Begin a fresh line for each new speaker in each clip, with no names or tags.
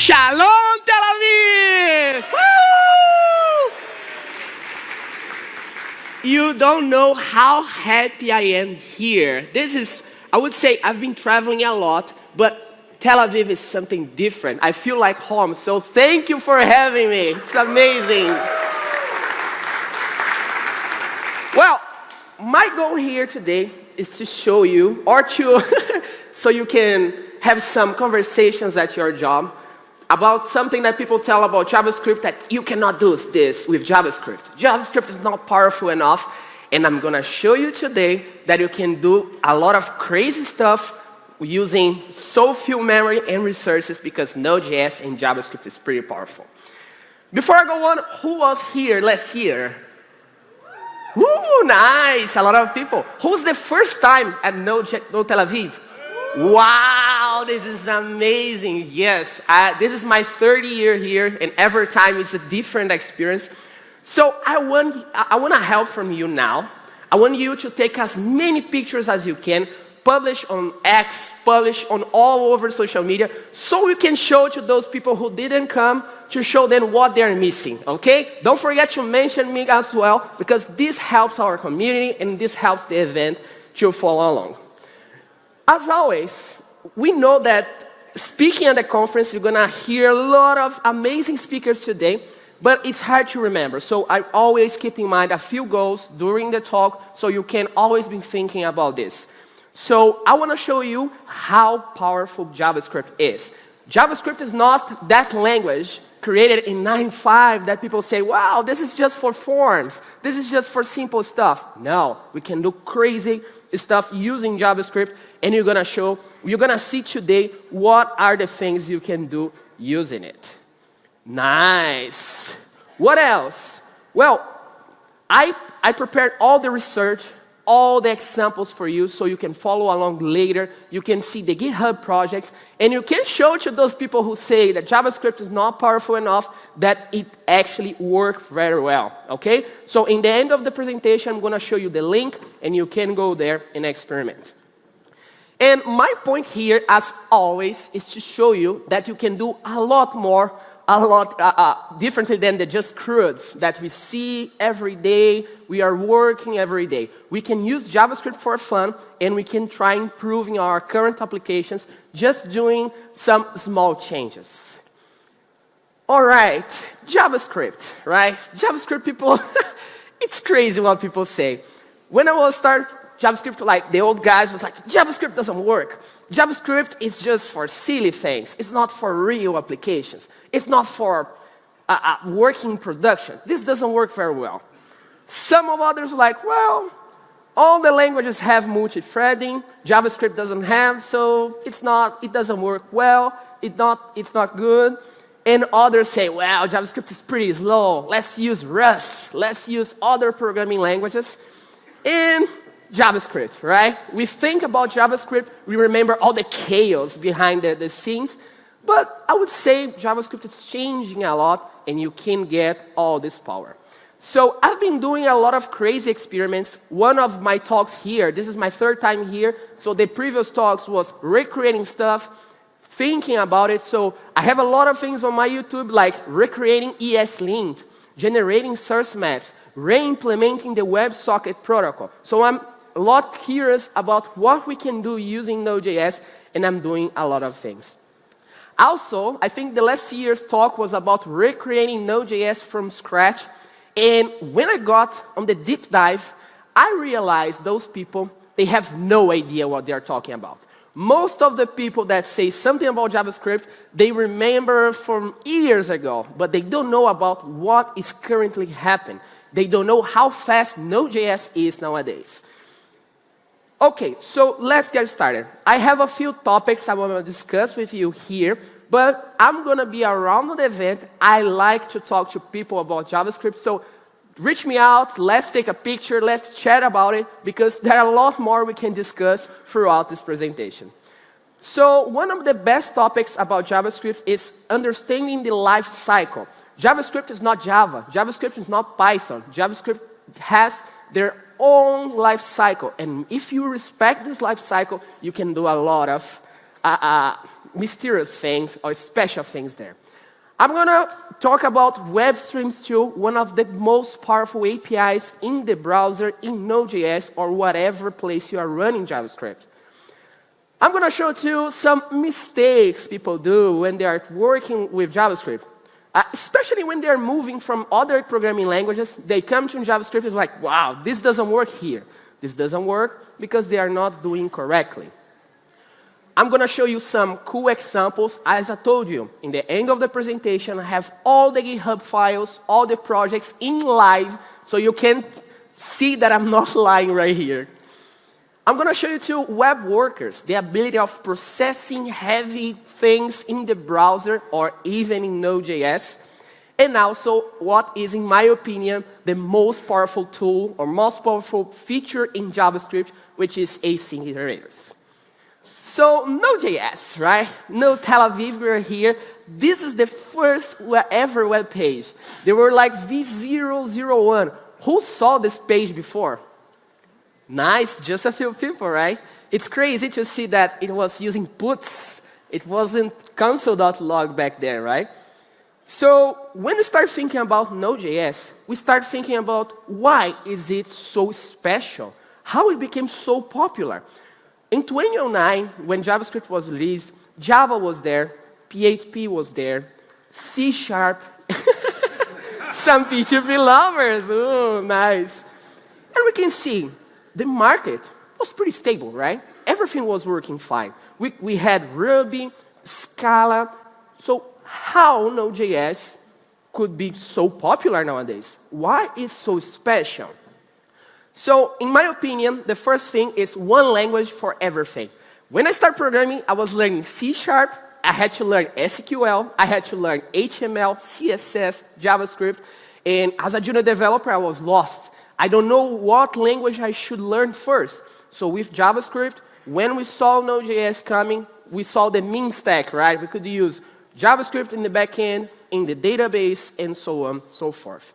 Shalom, Tel Aviv! Woo! You don't know how happy I am here. This is, I would say, I've been traveling a lot, but Tel Aviv is something different. I feel like home, so thank you for having me. It's amazing. Well, my goal here today is to show you, or to, so you can have some conversations at your job about something that people tell about JavaScript, that you cannot do this with JavaScript. JavaScript is not powerful enough, and I'm going to show you today that you can do a lot of crazy stuff using so few memory and resources, because Node.js and JavaScript is pretty powerful. Before I go on, who was here last year? Woo, nice, a lot of people. Who's the first time at Node.TLV? Wow, this is amazing. Yes, this is my third year here, and every time it's a different experience. So I want to help from you now. I want you to take as many pictures as you can, publish on X, publish on all over social media, so you can show to those people who didn't come, to show them what they're missing, okay? Don't forget to mention me as well, because this helps our community and this helps the event to follow along. As always, we know that speaking at the conference, you're going to hear a lot of amazing speakers today, but it's hard to remember. So I always keep in mind a few goals during the talk, so you can always be thinking about this. So I want to show you how powerful JavaScript is. JavaScript is not that language created in 9.5 that people say, wow, this is just for forms. This is just for simple stuff. No, we can do crazy stuff using JavaScript, and you're gonna see today what are the things you can do using it. Nice. What else? Well, I prepared all the research, all the examples for you, so you can follow along later. You can see the GitHub projects, and you can show to those people who say that JavaScript is not powerful enough that it actually works very well, okay? So in the end of the presentation, I'm gonna show you the link, and you can go there and experiment. And my point here, as always, is to show you that you can do a lot more, differently than the just CRUDs that we see every day, we are working every day. We can use JavaScript for fun, and we can try improving our current applications just doing some small changes. All right, JavaScript, right? JavaScript people, it's crazy what people say. When I was start JavaScript, like the old guys was like, JavaScript doesn't work. JavaScript is just for silly things. It's not for real applications. It's not for working production. This doesn't work very well. Some of others are like, well, all the languages have multithreading. JavaScript doesn't have, so it doesn't work well. It's not good. And others say, well, JavaScript is pretty slow. Let's use Rust. Let's use other programming languages. And JavaScript, right? We think about JavaScript, we remember all the chaos behind the scenes, but I would say JavaScript is changing a lot, and you can get all this power. So I've been doing a lot of crazy experiments. One of my talks here, this is my third time here, so the previous talks was recreating stuff, thinking about it. So I have a lot of things on my YouTube, like recreating ESLint, generating source maps, re-implementing the WebSocket protocol. So I'm a lot curious about what we can do using Node.js, and I'm doing a lot of things. Also, I think the last year's talk was about recreating Node.js from scratch, and when I got on the deep dive, I realized those people, they have no idea what they're talking about. Most of the people that say something about JavaScript, they remember from years ago, but they don't know about what is currently happening. They don't know how fast Node.js is nowadays. Okay, so let's get started. I have a few topics I want to discuss with you here, but I'm going to be around the event. I like to talk to people about JavaScript, so reach me out, let's take a picture, let's chat about it, because there are a lot more we can discuss throughout this presentation. So one of the best topics about JavaScript is understanding the life cycle. JavaScript is not Java. JavaScript is not Python. JavaScript has their own life cycle. And if you respect this life cycle, you can do a lot of mysterious things or special things there. I'm going to talk about Web Streams 2, one of the most powerful APIs in the browser, in Node.js, or whatever place you are running JavaScript. I'm going to show you some mistakes people do when they are working with JavaScript. Especially when they're moving from other programming languages, they come to JavaScript and it's like, wow, this doesn't work here. This doesn't work because they are not doing correctly. I'm going to show you some cool examples. As I told you, in the end of the presentation, I have all the GitHub files, all the projects in live, so you can see that I'm not lying right here. I'm going to show you two web workers, the ability of processing heavy things in the browser or even in Node.js, and also what is, in my opinion, the most powerful tool or most powerful feature in JavaScript, which is Async Generators. So Node.js, right? Node.TLV, we're here. This is the first ever web page. They were like V001. Who saw this page before? Nice, just a few people, right? It's crazy to see that it was using puts. It wasn't console.log back there, right? So when we start thinking about Node.js, we start thinking about why is it so special? How it became so popular? In 2009, when JavaScript was released, Java was there, PHP was there, C#, some PHP lovers, ooh, nice. And we can see the market was pretty stable, right? Everything was working fine. We had Ruby, Scala. So how Node.js could be so popular nowadays? Why is it so special? So in my opinion, the first thing is one language for everything. When I started programming, I was learning C#. I had to learn SQL. I had to learn HTML, CSS, JavaScript. And as a junior developer, I was lost. I don't know what language I should learn first. So with JavaScript, when we saw Node.js coming, we saw the mean stack, right? We could use JavaScript in the backend, in the database, and so on, so forth.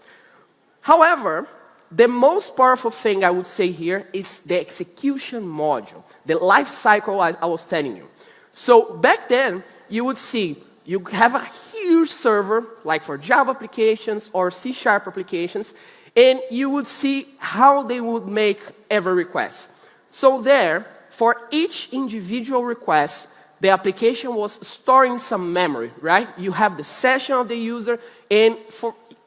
However, the most powerful thing I would say here is the execution module, the life cycle as I was telling you. So back then, you would see you have a huge server, like for Java applications or C# applications, and you would see how they would make every request. So there, for each individual request, the application was storing some memory, right? You have the session of the user, and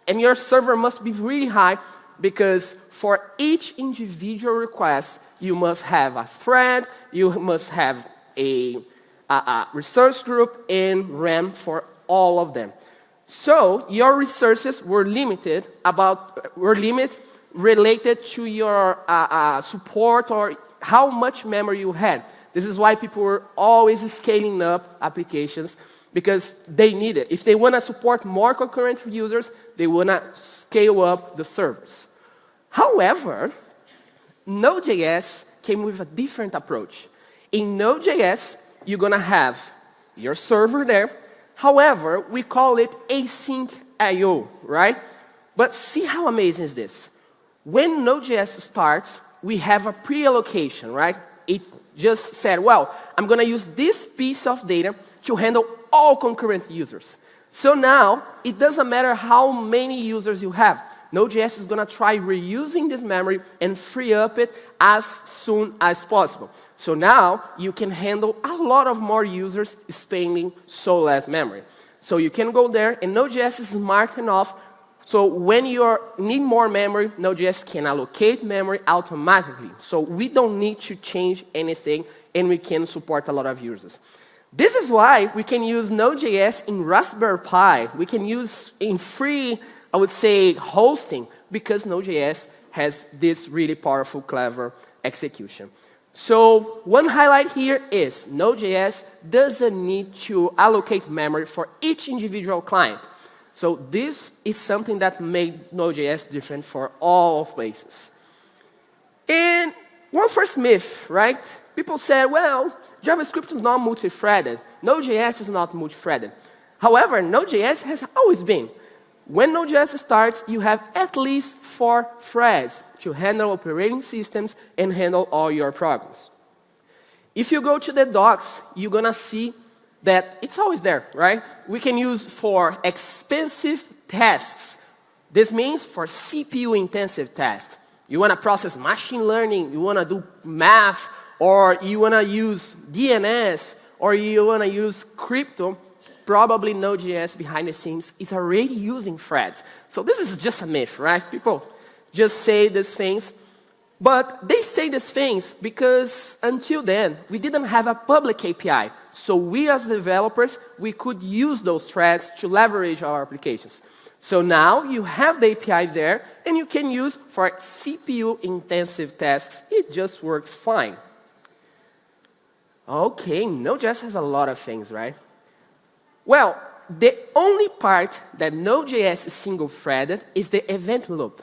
your server must be really high, because for each individual request, you must have a thread, you must have a resource group, and RAM for all of them. So your resources were limited related to your support or how much memory you had. This is why people were always scaling up applications, because they need it. If they want to support more concurrent users, they want to scale up the servers. However, Node.js came with a different approach. In Node.js, you're going to have your server there. However, we call it Async I/O, right? But see how amazing is this? When Node.js starts, we have a pre-allocation, right? It just said, well, I'm going to use this piece of data to handle all concurrent users. So now, it doesn't matter how many users you have. Node.js is going to try reusing this memory and free up it as soon as possible. So now, you can handle a lot of more users spending so less memory. So you can go there, and Node.js is smart enough, so when you need more memory, Node.js can allocate memory automatically. So we don't need to change anything, and we can support a lot of users. This is why we can use Node.js in Raspberry Pi. We can use in free, I would say, hosting, because Node.js has this really powerful, clever execution. So one highlight here is Node.js doesn't need to allocate memory for each individual client. So this is something that made Node.js different for all places. And one first myth, right? People said, well, JavaScript is not multi-threaded. Node.js is not multi-threaded. However, Node.js has always been. When Node.js starts, you have at least 4 threads to handle operating systems and handle all your programs. If you go to the docs, you're going to see that it's always there, right? We can use for expensive tests. This means for CPU-intensive tests. You want to process machine learning, you want to do math, or you want to use DNS, or you want to use crypto, probably Node.js behind the scenes is already using threads. So this is just a myth, right? People just say these things. But they say these things because until then, we didn't have a public API. So we as developers, we could use those threads to leverage our applications. So now you have the API there, and you can use for CPU-intensive tasks. It just works fine. Okay, Node.js has a lot of things, right? Well, the only part that Node.js is single-threaded is the event loop.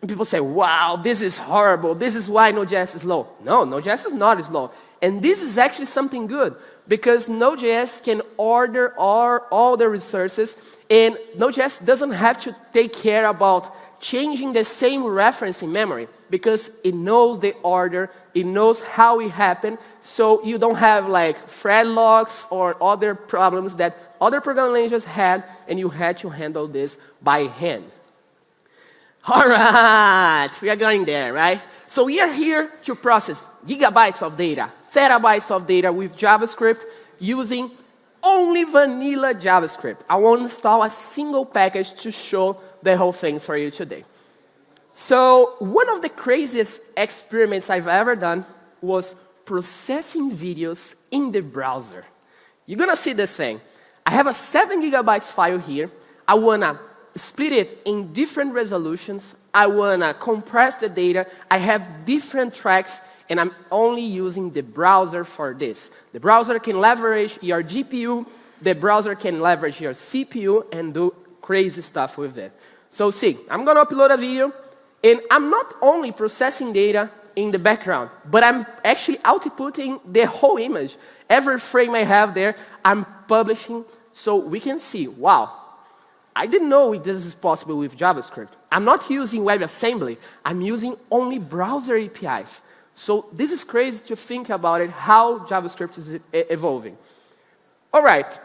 And people say, wow, this is horrible. This is why Node.js is slow. No, Node.js is not slow. And this is actually something good, because Node.js can order all the resources, and Node.js doesn't have to take care about changing the same reference in memory, because it knows the order, it knows how it happened, so you don't have like thread locks or other problems that other programming languages had, and you had to handle this by hand. All right, we are going there, right? So we are here to process gigabytes of data, terabytes of data with JavaScript using only vanilla JavaScript. I won't install a single package to show the whole thing for you today. So one of the craziest experiments I've ever done was processing videos in the browser. You're going to see this thing. I have a 7 gigabytes file here. I want to split it in different resolutions. I want to compress the data. I have different tracks, and I'm only using the browser for this. The browser can leverage your GPU. The browser can leverage your CPU and do crazy stuff with it. So see, I'm going to upload a video, and I'm not only processing data in the background, but I'm actually outputting the whole image. Every frame I have there, I'm publishing, so we can see, wow, I didn't know this is possible with JavaScript. I'm not using WebAssembly. I'm using only browser APIs. So this is crazy to think about it, how JavaScript is evolving. All right.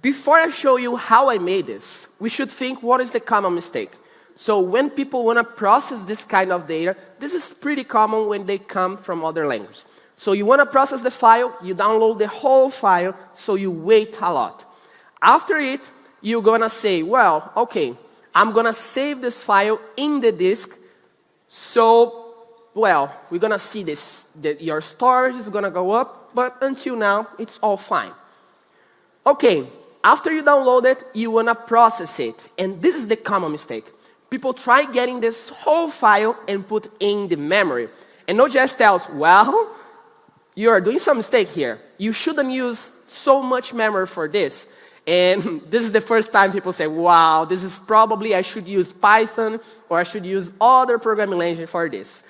Before I show you how I made this, we should think what is the common mistake. So when people want to process this kind of data, this is pretty common when they come from other languages. So you want to process the file, you download the whole file, so you wait a lot. After it, you're going to say, well, okay, I'm going to save this file in the disk. So, well, we're going to see this, that your storage is going to go up, but until now, it's all fine. Okay, after you download it, you want to process it. And this is the common mistake. People try getting this whole file and put in the memory. And Node.js tells, well, you are doing some mistake here. You shouldn't use so much memory for this. And this is the first time people say, wow, this is probably I should use Python or I should use other programming language for this.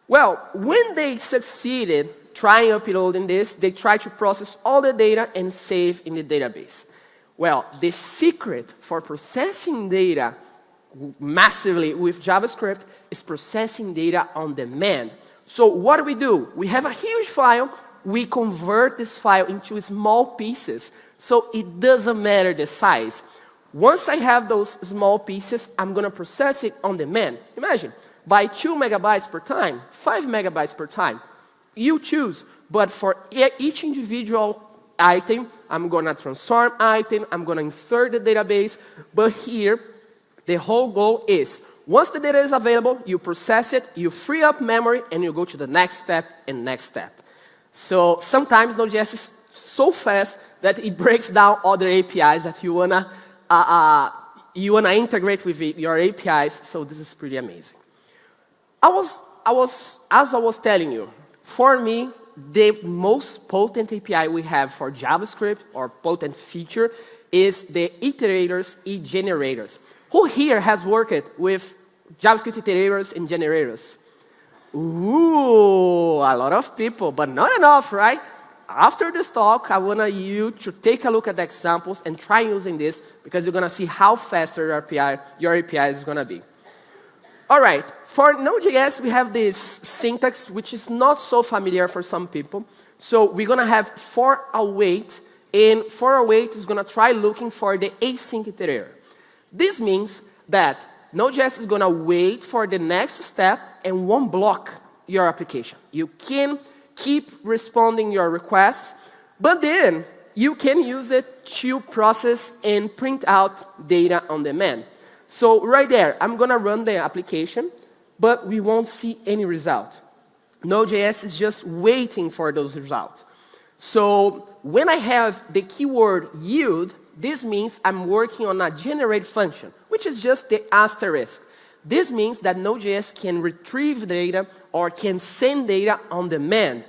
Well, when they succeeded trying uploading this, they try to process all the data and save in the database. Well, the secret for processing data massively with JavaScript is processing data on demand. So what do? We have a huge file. We convert this file into small pieces. So it doesn't matter the size. Once I have those small pieces, I'm going to process it on demand. Imagine, by 2 megabytes per time, 5 megabytes per time. You choose. But for each individual item, I'm going to transform item, I'm going to insert the database. But here, the whole goal is, once the data is available, you process it, you free up memory, and you go to the next step and next step. So sometimes Node.js is so fast that it breaks down other APIs that you wanna integrate with your APIs. So this is pretty amazing. As I was telling you, for me, the most potent API we have for JavaScript, or potent feature, is the Iterators generators. Who here has worked with JavaScript iterators and generators? Ooh, a lot of people, but not enough, right? After this talk, I want you to take a look at the examples and try using this, because you're going to see how faster your API is going to be. All right, for Node.js, we have this syntax, which is not so familiar for some people. So we're going to have for await and for await is going to try looking for the async iterator. This means that Node.js is going to wait for the next step and won't block your application. You can keep responding your requests, but then you can use it to process and print out data on demand. So right there, I'm going to run the application, but we won't see any result. Node.js is just waiting for those results. So when I have the keyword yield, this means I'm working on a generate function, which is just the asterisk. This means that Node.js can retrieve data or can send data on demand.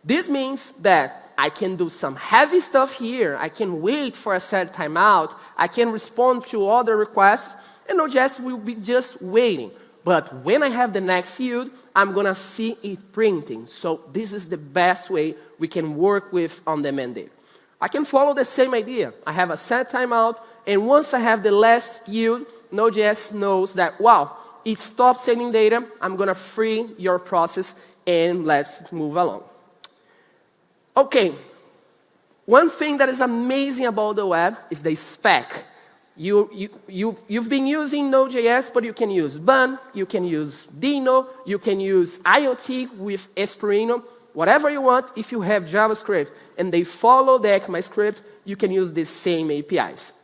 This means that I can do some heavy stuff here. I can wait for a set timeout. I can respond to other requests, and Node.js will be just waiting. But when I have the next yield, I'm going to see it printing. So this is the best way we can work with on-demand data. I can follow the same idea. I have a set timeout, and once I have the last yield, Node.js knows that, wow, it stopped sending data. I'm going to free your process, and let's move along. OK, one thing that is amazing about the web is the spec. You've been using Node.js, but you can use Bun, you can use Dino, you can use IoT with Espruino, whatever you want. If you have JavaScript and they follow the ECMAScript, you can use these same APIs.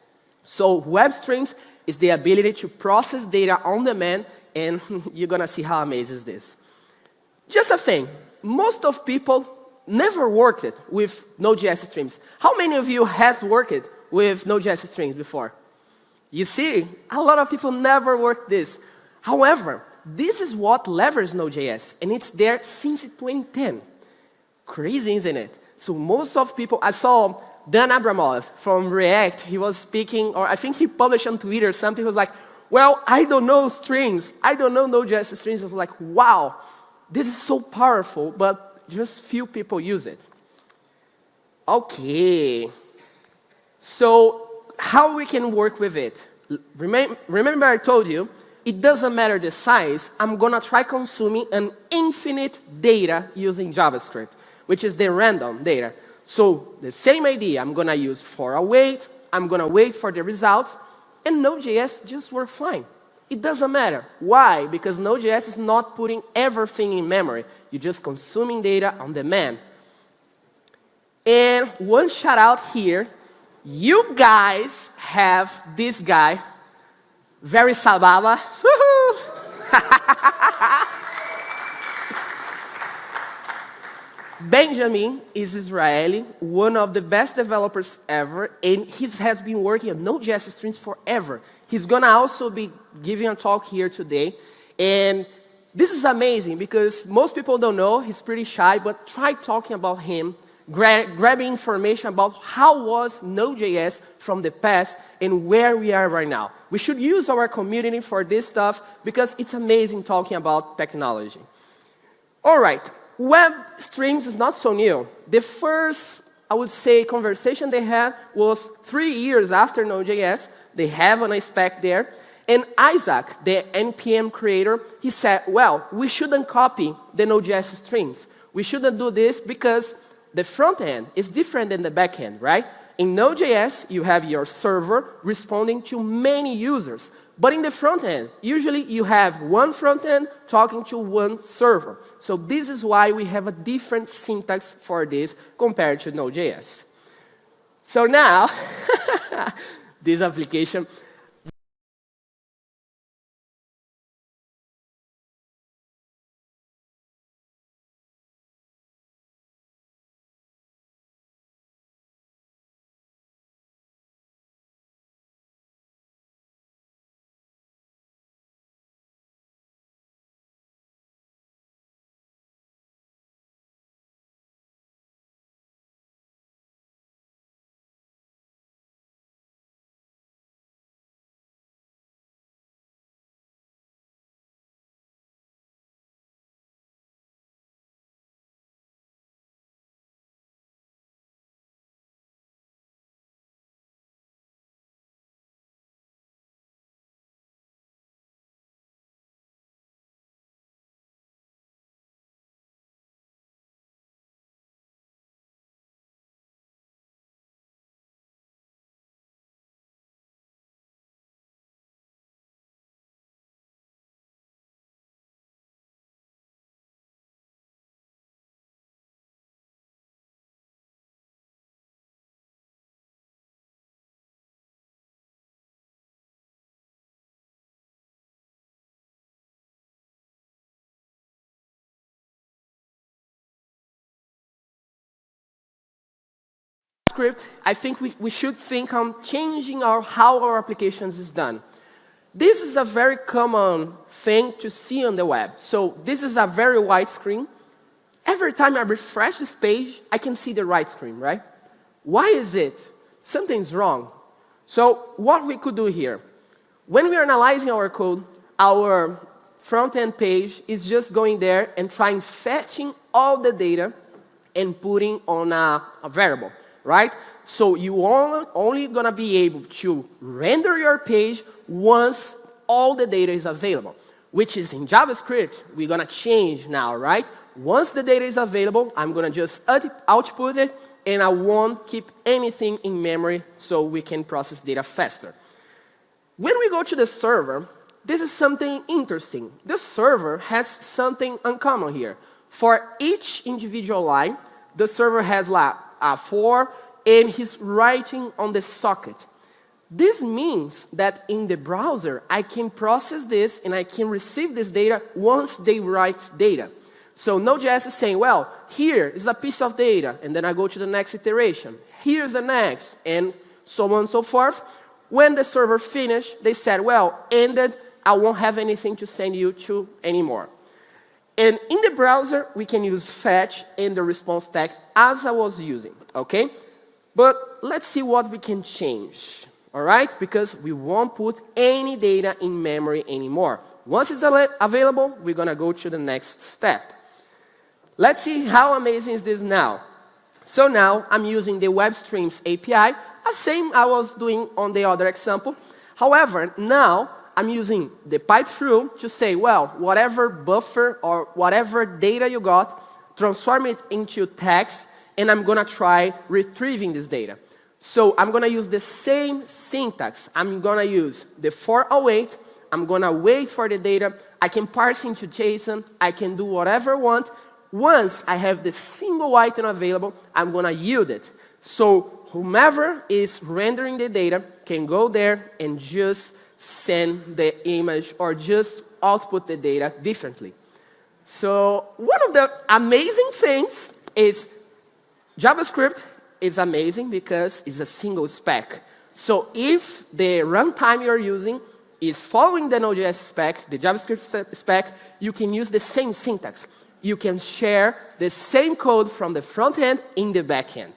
So web streams is the ability to process data on demand, and you're going to see how amazing this is. Just a thing, most of people never worked it with Node.js streams. How many of you has worked it with Node.js streams before? You see, a lot of people never worked this. However, this is what levers Node.js, and it's there since 2010. Crazy, isn't it? So most of people, I saw Dan Abramov from React, he was speaking, or I think he published on Twitter something, he was like, well, I don't know streams, I don't know Node.js streams. I was like, wow, this is so powerful, but just few people use it. Okay, so how we can work with it? Remember I told you, it doesn't matter the size, I'm going to try consuming an infinite data using JavaScript, which is the random data. So the same idea, I'm going to use for await, I'm going to wait for the results, and Node.js just works fine. It doesn't matter. Why? Because Node.js is not putting everything in memory. You're just consuming data on demand. And one shout out here, you guys have this guy, very sababa. Benjamin is Israeli, one of the best developers ever, and he has been working on Node.js streams forever. He's going to also be giving a talk here today. And this is amazing because most people don't know, he's pretty shy, but try talking about him, grabbing information about how was Node.js from the past and where we are right now. We should use our community for this stuff because it's amazing talking about technology. All right. Web streams is not so new. The first, I would say, conversation they had was 3 years after Node.js. They have a spec there. And Isaac, the NPM creator, he said, well, we shouldn't copy the Node.js streams. We shouldn't do this because the front end is different than the back end, right? In Node.js, you have your server responding to many users. But in the front end, usually you have one front end talking to one server. So this is why we have a different syntax for this compared to Node.js. So now, this application, JavaScript, I think we should think on changing how our applications is done. This is a very common thing to see on the web. So this is a very wide screen. Every time I refresh this page, I can see the right screen, right? Why is it? Something's wrong. So what we could do here, when we are analyzing our code, our front-end page is just going there and trying fetching all the data and putting on a variable, right? So you only going to be able to render your page once all the data is available, which is in JavaScript, we're going to change now, right? Once the data is available, I'm going to just output it, and I won't keep anything in memory so we can process data faster. When we go to the server, this is something interesting. The server has something uncommon here. For each individual line, the server has like a for, and he's writing on the socket. This means that in the browser, I can process this and I can receive this data once they write data. So Node.js is saying, well, here is a piece of data, and then I go to the next iteration. Here's the next, and so on and so forth. When the server finished, they said, well, ended, I won't have anything to send you to anymore. And in the browser, we can use fetch and the response tag as I was using, okay? But let's see what we can change, all right? Because we won't put any data in memory anymore. Once it's available, we're going to go to the next step. Let's see how amazing is this now. So now I'm using the WebStreams API, the same I was doing on the other example. However, now I'm using the pipe through to say, well, whatever buffer or whatever data you got, transform it into text, and I'm going to try retrieving this data. So I'm going to use the same syntax. I'm going to use the for await. I'm going to wait for the data. I can parse into JSON. I can do whatever I want. Once I have the single item available, I'm going to yield it. So whomever is rendering the data can go there and just send the image or just output the data differently. So one of the amazing things is JavaScript is amazing because it's a single spec. So if the runtime you're using is following the Node.js spec, the JavaScript spec, you can use the same syntax. You can share the same code from the front end in the back end.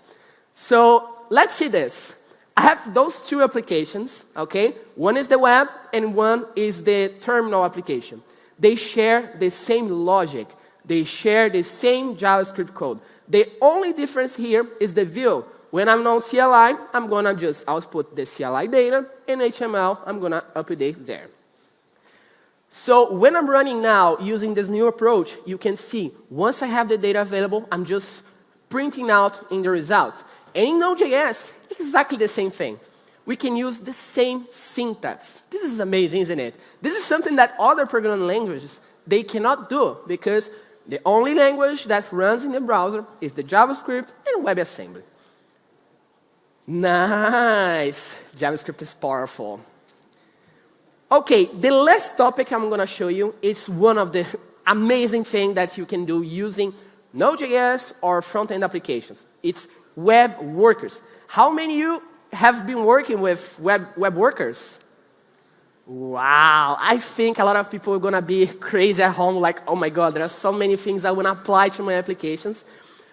So let's see this. I have those two applications, okay? One is the web, and one is the terminal application. They share the same logic. They share the same JavaScript code. The only difference here is the view. When I'm on CLI, I'm going to just output the CLI data, and HTML, I'm going to update there. So when I'm running now using this new approach, you can see once I have the data available, I'm just printing out in the results. And in Node.js, exactly the same thing. We can use the same syntax. This is amazing, isn't it? This is something that other programming languages, they cannot do because the only language that runs in the browser is the JavaScript and WebAssembly. Nice. JavaScript is powerful. Okay, the last topic I'm going to show you is one of the amazing things that you can do using Node.js or front-end applications. It's web workers. How many of you have been working with web workers? Wow, I think a lot of people are going to be crazy at home, like, oh my God, there are so many things I want to apply to my applications.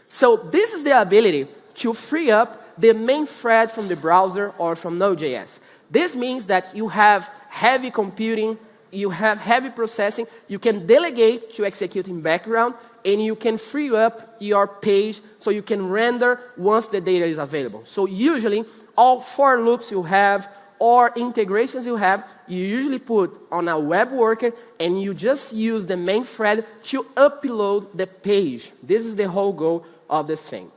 So this is the ability to free up the main thread from the browser or from Node.js. This means that you have heavy computing, you have heavy processing, you can delegate to execute in background, and you can free up your page so you can render once the data is available. So usually, all for loops you have or integrations you have, you usually put on a web worker, and you just use the main thread to upload the page. This is the whole goal of this thing.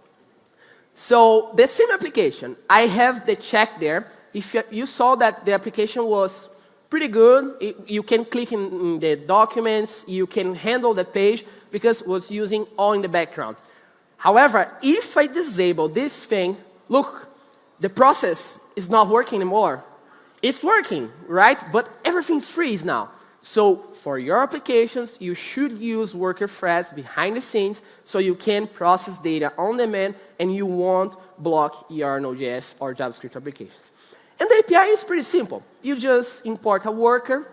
So the same application, I have the check there. If you saw that the application was pretty good, you can click in the documents, you can handle the page because it was using all in the background. However, if I disable this thing, look, the process is not working anymore. It's working, right? But everything's freeze now. So for your applications, you should use worker threads behind the scenes so you can process data on demand and you won't block your Node.js or JavaScript applications. And the API is pretty simple. You just import a worker.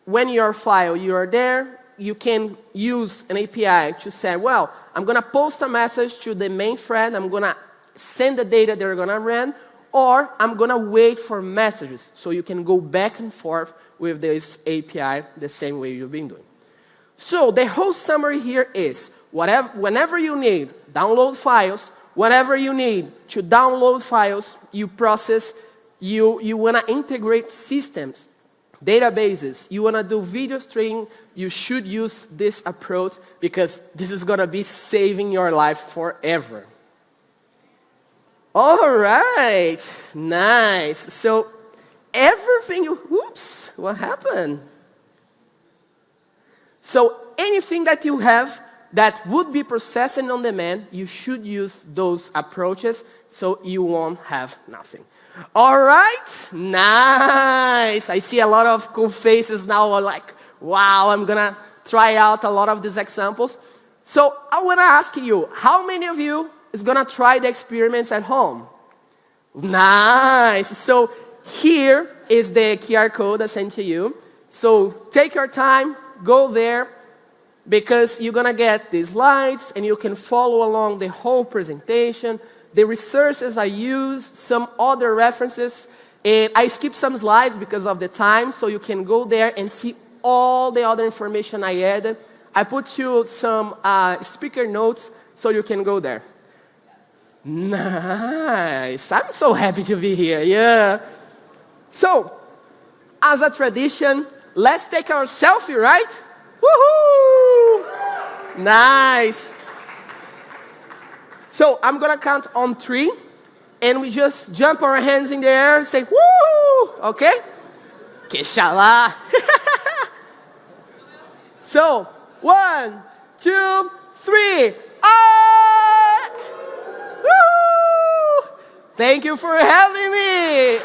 When your file, you are there, you can use an API to say, well, I'm going to post a message to the main thread. I'm going to send the data they're going to run. Or I'm going to wait for messages. So you can go back and forth with this API the same way you've been doing. So the whole summary here is, whenever you need download files, whenever you need to download files, you process, you want to integrate systems, databases, you want to do video streaming, you should use this approach because this is going to be saving your life forever. All right, nice. So everything oops, what happened? So anything that you have that would be processing on demand, you should use those approaches so you won't have nothing. All right, nice. I see a lot of cool faces now like, wow, I'm going to try out a lot of these examples. So I want to ask you, how many of you is going to try the experiments at home? Nice. So here is the QR code I sent to you. So take your time, go there, because you're going to get the slides, and you can follow along the whole presentation. The resources I use, some other references. And I skipped some slides because of the time, so you can go there and see all the other information I added. I put you some speaker notes, so you can go there. Nice. I'm so happy to be here. Yeah. So, as a tradition, let's take our selfie, right? Woohoo! Nice. So, I'm going to count on 3, and we just jump our hands in the air and say, woo! Okay? Keshala. So, 1, 2, 3. Ah! Woo! Thank you for having me.